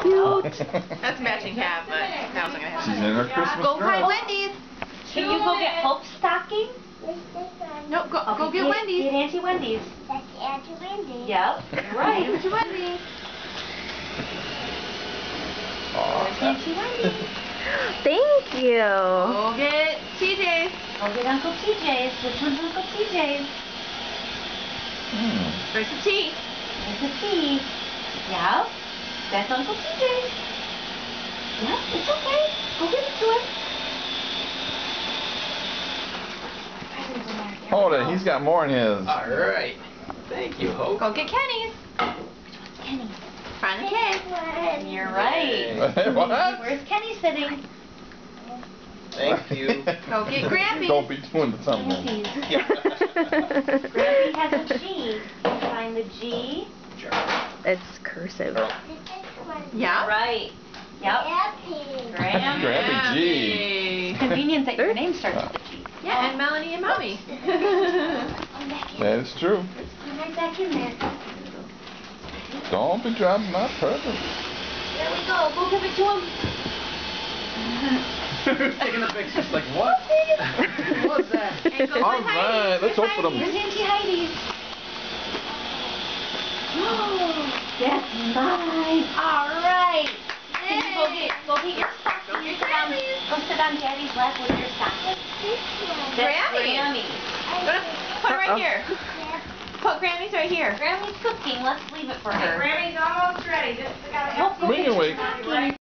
cute. That's matching hat, but that wasn't gonna happen. She's in her Christmas Go dress. find Wendy's. Can you go get Hope's stocking? No, go get Wendy's. Get Auntie Wendy's. That's Auntie Wendy's. Yep, right. Auntie Wendy's. Auntie Wendy's. Thank you. Go get TJ's. Go get Uncle TJ's. Which one's Uncle TJ's? Where's the T? There's the T. Yep. That's Uncle TJ's. Yep, it's okay. Go give it to him. Hold it, he's got more in his. Alright. Thank you, Hope. Go get Kenny's. Kenny. Find the kid. You're right. What? Where's Kenny sitting? Thank you. Go get Grampy. Don't be doing the thumbs. Grampy has a G. Find the G. It's cursive. Yeah. Right. Yep. Grampy. Grampy G. It's convenient that your name starts with a G. Yeah, and Melanie and Mommy. That is true. Come right back in there. Don't be dropping my present. There we go. Go give it to him. Taking the picture. She's like, what? What's that? And go All find Heidi. right, let's open them. Here's Auntie Heidi's. That's mine. All right. Go get your stocking. Go sit on Daddy's lap with your stocking. That's Grammy. Put it right here. Put Grammy's right here. Grammy's cooking. Let's leave it for her. Grammy's almost ready. Just gotta Hope, go We get can your wait. stocking.